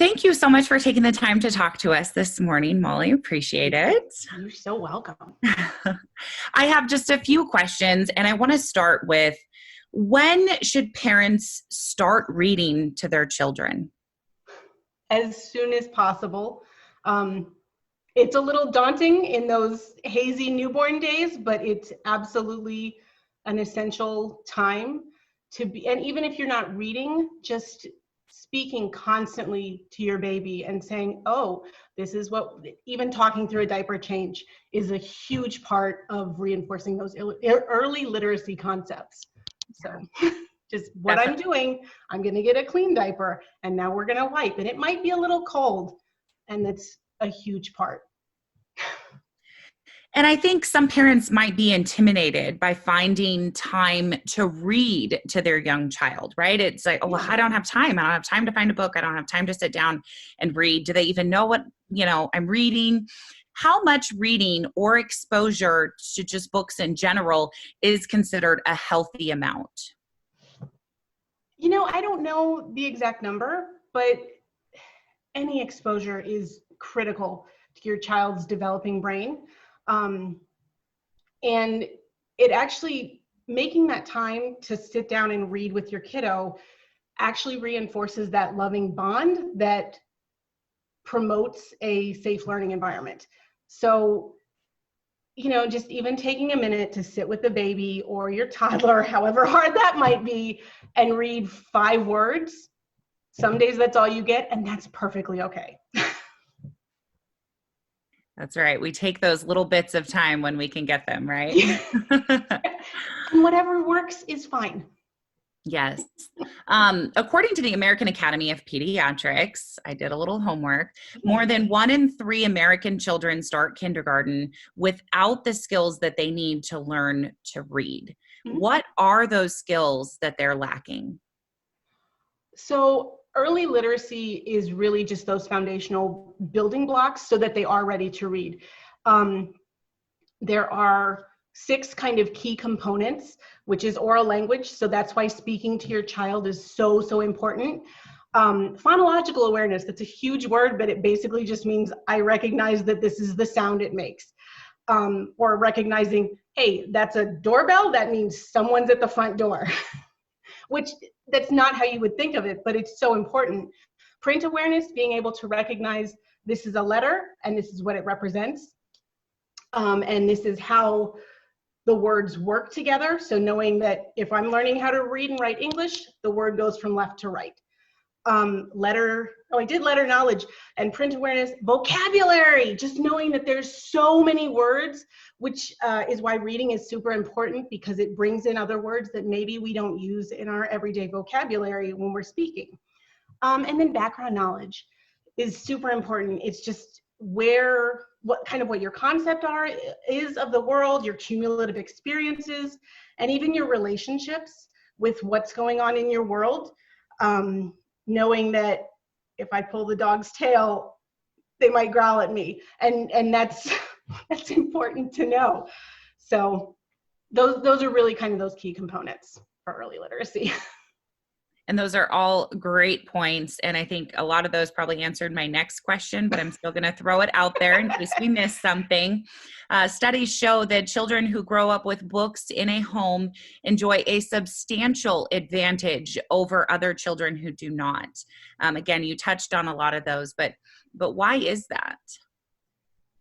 Thank you so much for taking the time to talk to us this morning, Molly. Appreciate it. You're so welcome. I have just a few questions, and I want to start with, when should parents start reading to their children? As soon as possible. It's a little daunting in those hazy newborn days, but it's absolutely an essential time to be. And even if you're not reading, just speaking constantly to your baby and saying, oh, this is what, even talking through a diaper change is a huge part of reinforcing those early literacy concepts. So just what I'm doing, I'm going to get a clean diaper and now we're going to wipe, and it might be a little cold, and that's a huge part. And I think some parents might be intimidated by finding time to read to their young child, right? It's like, oh, well, I don't have time. I don't have time to find a book. I don't have time to sit down and read. Do they even know what, I'm reading? How much reading or exposure to just books in general is considered a healthy amount? I don't know the exact number, but any exposure is critical to your child's developing brain. And it actually, making that time to sit down and read with your kiddo actually reinforces that loving bond that promotes a safe learning environment. So, just even taking a minute to sit with the baby or your toddler, however hard that might be, and read 5 words. Some days that's all you get, and that's perfectly okay. That's right. We take those little bits of time when we can get them, right? And whatever works is fine. Yes. According to the American Academy of Pediatrics, I did a little homework, more than 1 in 3 American children start kindergarten without the skills that they need to learn to read. Mm-hmm. What are those skills that they're lacking? So early literacy is really just those foundational building blocks so that they are ready to read. There are 6 kind of key components, which is oral language. So that's why speaking to your child is so important. Phonological awareness, that's a huge word, but it basically just means I recognize that this is the sound it makes. Or recognizing, hey, that's a doorbell, that means someone's at the front door. Which that's not how you would think of it, but it's so important. Print awareness, being able to recognize this is a letter and this is what it represents. And this is how the words work together. So knowing that if I'm learning how to read and write English, the word goes from left to right. I did letter knowledge and print awareness, vocabulary, just knowing that there's so many words, which is why reading is super important, because it brings in other words that maybe we don't use in our everyday vocabulary when we're speaking. And then background knowledge is super important. It's just what your concept is of the world, your cumulative experiences, and even your relationships with what's going on in your world. Knowing that if I pull the dog's tail, they might growl at me, and that's important to know. So those are really kind of those key components for early literacy. And those are all great points. And I think a lot of those probably answered my next question, but I'm still going to throw it out there in case we miss something. Studies show that children who grow up with books in a home enjoy a substantial advantage over other children who do not. Again, you touched on a lot of those, but why is that?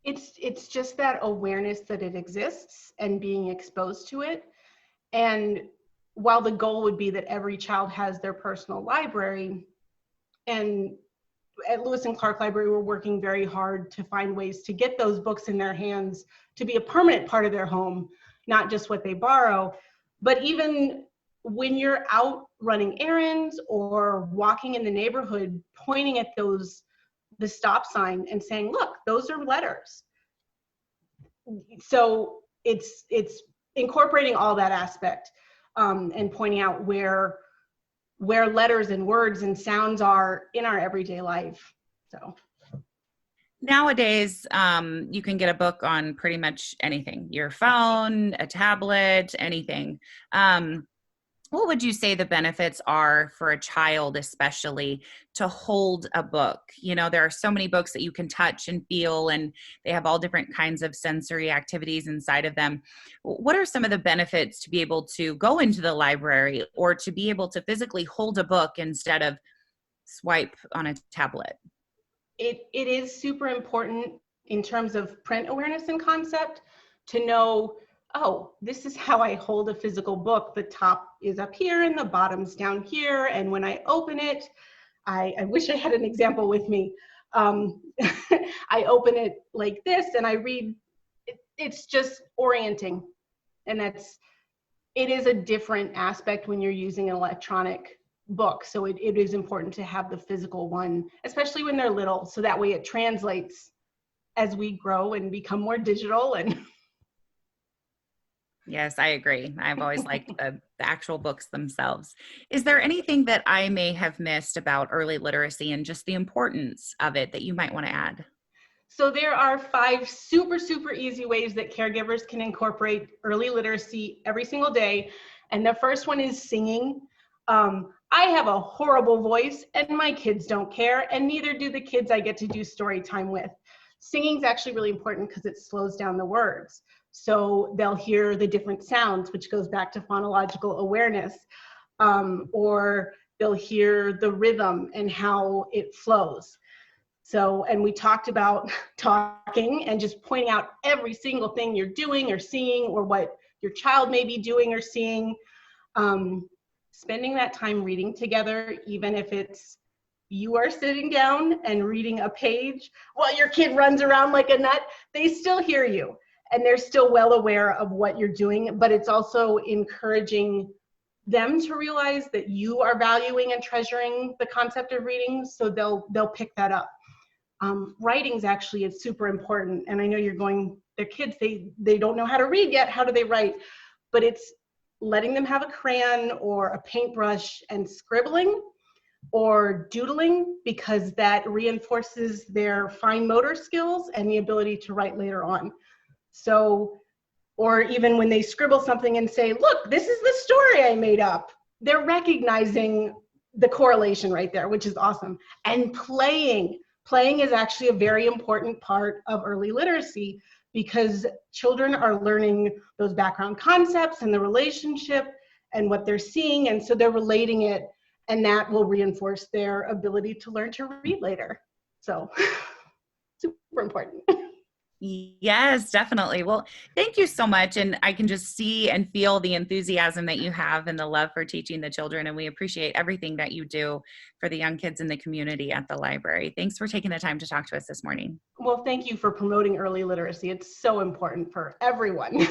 It's just that awareness that it exists and being exposed to it. And while the goal would be that every child has their personal library, and at Lewis and Clark Library, we're working very hard to find ways to get those books in their hands to be a permanent part of their home, not just what they borrow. But even when you're out running errands or walking in the neighborhood, pointing at the stop sign and saying, look, those are letters. So it's incorporating all that aspect. And pointing out where letters and words and sounds are in our everyday life. So nowadays, you can get a book on pretty much anything, your phone, a tablet, anything. What would you say the benefits are for a child, especially to hold a book? You know, there are so many books that you can touch and feel, and they have all different kinds of sensory activities inside of them. What are some of the benefits to be able to go into the library or to be able to physically hold a book instead of swipe on a tablet? It is super important in terms of print awareness and concept to know, oh, this is how I hold a physical book. The top is up here and the bottom's down here. And when I open it, I wish I had an example with me. I open it like this and I read, it's just orienting. And it is a different aspect when you're using an electronic book. So it is important to have the physical one, especially when they're little. So that way it translates as we grow and become more digital. And Yes, I agree. I've always liked the actual books themselves. Is there anything that I may have missed about early literacy and just the importance of it that you might want to add? so there are 5 super, super easy ways that caregivers can incorporate early literacy every single day. And the first one is singing. I have a horrible voice and my kids don't care, and neither do the kids I get to do story time with. Singing is actually really important because it slows down the words. So they'll hear the different sounds, which goes back to phonological awareness, or they'll hear the rhythm and how it flows. So, and we talked about talking and just pointing out every single thing you're doing or seeing, or what your child may be doing or seeing. Spending that time reading together, even if it's you are sitting down and reading a page while your kid runs around like a nut, they still hear you and they're still well aware of what you're doing. But it's also encouraging them to realize that you are valuing and treasuring the concept of reading, so they'll pick that up. Writing's actually is super important, and I know you're going, their kids, they don't know how to read yet, how do they write? But it's letting them have a crayon or a paintbrush and scribbling or doodling, because that reinforces their fine motor skills and the ability to write later on. So, or even when they scribble something and say, look, this is the story I made up, they're recognizing the correlation right there, which is awesome. And playing is actually a very important part of early literacy, because children are learning those background concepts and the relationship and what they're seeing, and so they're relating it, and that will reinforce their ability to learn to read later. So super important. Yes, definitely. Well, thank you so much. And I can just see and feel the enthusiasm that you have and the love for teaching the children. And we appreciate everything that you do for the young kids in the community at the library. Thanks for taking the time to talk to us this morning. Well, thank you for promoting early literacy. It's so important for everyone.